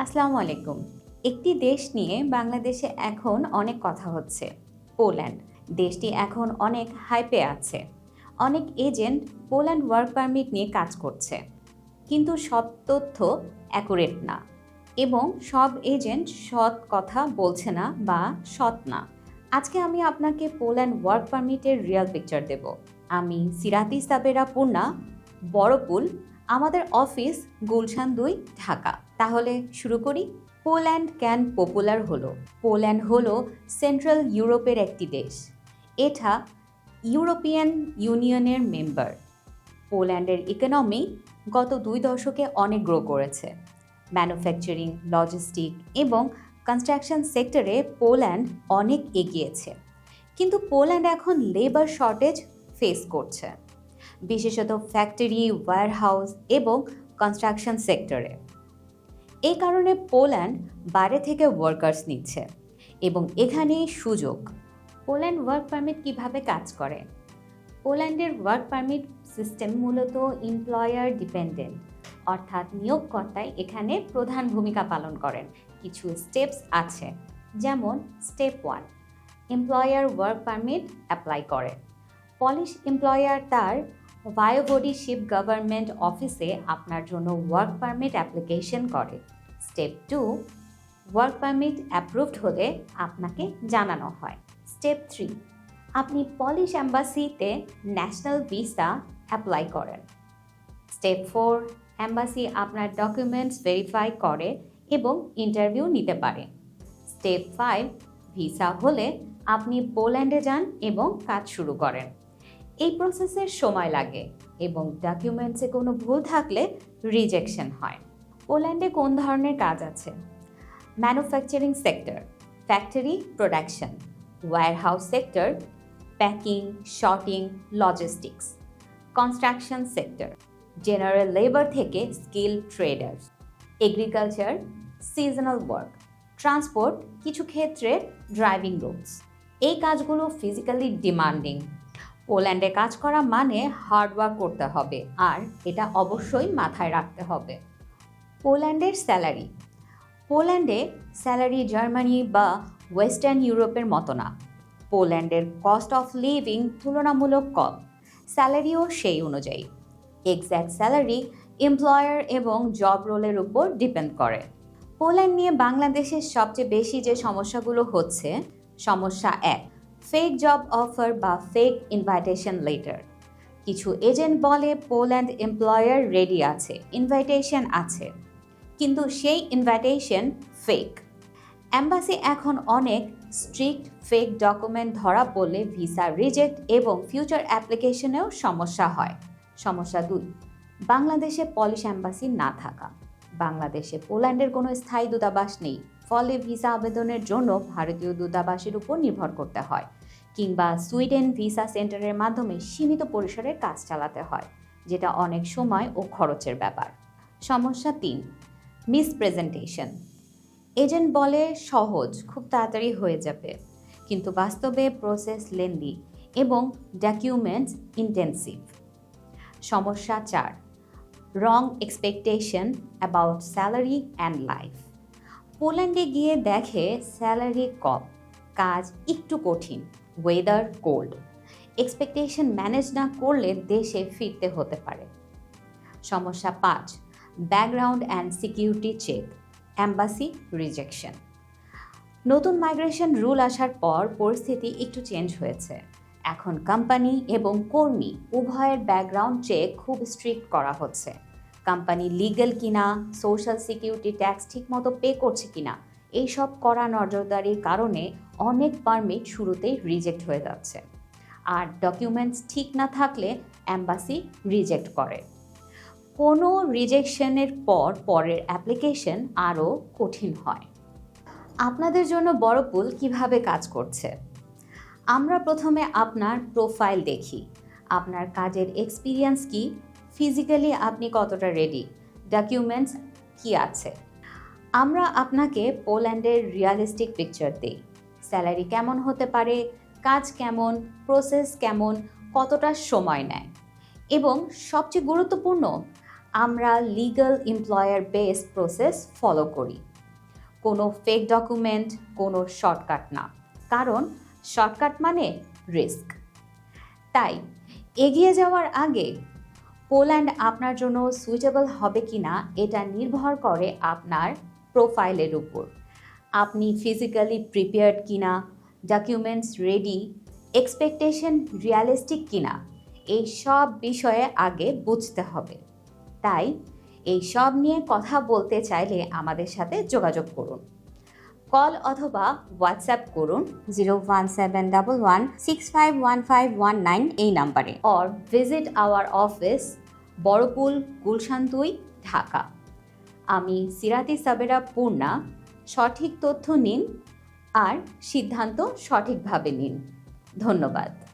আসসালামু আলাইকুম। একটি দেশ নিয়ে বাংলাদেশে এখন অনেক কথা হচ্ছে, পোল্যান্ড। দেশটি এখন অনেক হাইপে আছে। অনেক এজেন্ট পোল্যান্ড ওয়ার্ক পারমিট নিয়ে কাজ করছে, কিন্তু সব তথ্য অ্যাকুরেট না এবং সব এজেন্ট সৎ কথা বলছে না বা সৎ না। আজকে আমি আপনাকে পোল্যান্ড ওয়ার্ক পারমিটের রিয়েল পিকচার দেব। আমি সিরাতি সাবেরা পূর্ণা, বড়পুল। আমাদের অফিস গুলশান ২, ঢাকা। তাহলে শুরু করি। পোল্যান্ড কেন পপুলার হলো? পোল্যান্ড হলো সেন্ট্রাল ইউরোপের একটি দেশ। এটা ইউরোপিয়ান ইউনিয়নের মেম্বার। পোল্যান্ডের ইকোনমি গত ২ দশকে অনেক গ্রো করেছে। ম্যানুফ্যাকচারিং, লজিস্টিক এবং কনস্ট্রাকশন সেক্টরে পোল্যান্ড অনেক এগিয়েছে। কিন্তু পোল্যান্ড এখন লেবার শর্টেজ ফেস করছে, বিশেষত ফ্যাক্টরি, ওয়্যারহাউস এবং কনস্ট্রাকশন সেক্টরে। এই কারণে পোল্যান্ড বাইরে থেকে ওয়ার্কার্স নিচ্ছে এবং এখানেই সুযোগ। পোল্যান্ড ওয়ার্ক পারমিট কিভাবে কাজ করে? পোল্যান্ডের ওয়ার্ক পারমিট সিস্টেম মূলত এমপ্লয়ার ডিপেন্ডেন্ট, অর্থাৎ নিয়োগকর্তাই এখানে প্রধান ভূমিকা পালন করেন। কিছু স্টেপস আছে, যেমন step 1, employer work permit apply করে। পলিশ এমপ্লয়ার তার ভায়োভোডিশিপ গভর্নমেন্ট অফিসে আপনার জন্য ওয়ার্ক পারমিট অ্যাপ্লিকেশন করে। স্টেপ 2, ওয়ার্ক পারমিট অ্যাপ্রুভড হলে আপনাকে জানানো হয়। স্টেপ 3, আপনি পলিশ এম্বাসিতে ন্যাশনাল ভিসা অ্যাপ্লাই করেন। স্টেপ 4, এম্বাসি আপনার ডকুমেন্টস ভেরিফাই করে এবং ইন্টারভিউ নিতে পারে। স্টেপ 5, ভিসা হলে আপনি পোল্যান্ডে যান এবং কাজ শুরু করেন। এই প্রসেসের সময় লাগে এবং ডকুমেন্টসে কোনো ভুল থাকলে রিজেকশন হয়। পোল্যান্ডে কোন ধরনের কাজ আছে? Manufacturing sector, factory production; warehouse sector, packing, sorting, logistics; construction sector, general labour থেকে skill traders; agriculture, seasonal work; transport, কিছু ক্ষেত্রে ড্রাইভিং রুলস। এই কাজগুলো ফিজিক্যালি ডিমান্ডিং। পোল্যান্ডে কাজ করা মানে হার্ডওয়ার্ক করতে হবে, আর এটা অবশ্যই মাথায় রাখতে হবে। পোল্যান্ডের স্যালারি। পোল্যান্ডে স্যালারি জার্মানি বা ওয়েস্টার্ন ইউরোপের মতো না। পোল্যান্ডের কস্ট অফ লিভিং তুলনামূলক কম, স্যালারিও সেই অনুযায়ী। এক্স্যাক্ট স্যালারি এমপ্লয়ার এবং জব রোলের উপর ডিপেন্ড করে। পোল্যান্ড নিয়ে বাংলাদেশের সবচেয়ে বেশি যে সমস্যাগুলো হচ্ছে, সমস্যা 1, ফেক জব অফার বা ফেক ইনভাইটেশন লেটার। কিছু এজেন্ট বলে পোল্যান্ড এমপ্লয়ার রেডি আছে, ইনভাইটেশন আছে, কিন্তু সেই ইনভাইটেশন ফেক। এম্বাসি এখন অনেক স্ট্রিক্ট, ফেক ডকুমেন্ট ধরা পড়লে ভিসা রিজেক্ট এবং ফিউচার অ্যাপ্লিকেশনেও সমস্যা হয়। সমস্যা 2, বাংলাদেশে পলিশ এম্বাসি না থাকা। বাংলাদেশে পোল্যান্ডের কোনো স্থায়ী দূতাবাস নেই, ফলে ভিসা আবেদনের জন্য ভারতীয় দূতাবাসের উপর নির্ভর করতে হয়, কিংবা সুইডেন ভিসা সেন্টারের মাধ্যমে সীমিত পরিসরে কাজ চালাতে হয়, যেটা অনেক সময় ও খরচের ব্যাপার। সমস্যা 3, মিসপ্রেজেন্টেশন। এজেন্ট বলে সহজ, খুব তাড়াতাড়ি হয়ে যাবে, কিন্তু বাস্তবে প্রসেস লেন্দি এবং ডকুমেন্টস ইন্টেন্সিভ। সমস্যা 4, wrong expectation about salary and life. পোল্যান্ডে গিয়ে দেখে স্যালারি কম, কাজ একটু কঠিন, ওয়েদার কোল্ড। এক্সপেকটেশন ম্যানেজ না করলে দেশে ফিরতে হতে পারে। সমস্যা 5, background and security check, embassy rejection. নতুন মাইগ্রেশন রুল আসার পর পরিস্থিতি একটু চেঞ্জ হয়েছে। এখন কোম্পানি এবং কর্মী উভয়ের ব্যাকগ্রাউন্ড চেক খুব স্ট্রিক্ট করা হচ্ছে। কোম্পানি লিগ্যাল কিনা, সোশ্যাল সিকিউরিটি ট্যাক্স ঠিকমতো পে করছে কিনা, এইসব কড়া নজরদারির কারণে অনেক পারমিট শুরুতেই রিজেক্ট হয়ে যাচ্ছে। আর ডকুমেন্টস ঠিক না থাকলে এম্বাসি রিজেক্ট করে। কোনো রিজেকশনের পর পরের অ্যাপ্লিকেশন আরও কঠিন হয়। আপনাদের জন্য বড়পুল কিভাবে কাজ করছে? আমরা প্রথমে আপনার প্রোফাইল দেখি, আপনার কাজের এক্সপিরিয়েন্স কি, ফিজিক্যালি আপনি কতটা রেডি, ডকুমেন্টস কি আছে। আমরা আপনাকে পোল্যান্ডের রিয়ালিস্টিক পিকচার দিই। স্যালারি কেমন হতে পারে, কাজ কেমন, প্রসেস কেমন, কতটা সময় নেয়, এবং সবচেয়ে গুরুত্বপূর্ণ, আমরা legal employer based process follow করি। কোনো ফেক ডকুমেন্ট, কোনো শর্টকাট না, কারণ শর্টকাট মানে রিস্ক। তাই এগিয়ে যাওয়ার আগে পোল্যান্ড আপনার জন্য সুইটেবল হবে কিনা এটা নির্ভর করে আপনার প্রোফাইলের উপর। আপনি ফিজিক্যালি প্রিপেয়ার্ড কিনা, ডকুমেন্টস রেডি, এক্সপেকটেশন রিয়ালিস্টিক কিনা, এই সব বিষয়ে আগে বুঝতে হবে। তাই এই সব নিয়ে কথা বলতে চাইলে আমাদের সাথে যোগাযোগ করুন। কল অথবা হোয়াটসঅ্যাপ করুন 01711651519 এই নাম্বারে, or visit our office, Boropul, Gulshan 2, Dhaka. আমি সিরাতি সাবেরা পূর্ণা। সঠিক তথ্য নিন আর সিদ্ধান্ত সঠিকভাবে নিন। ধন্যবাদ।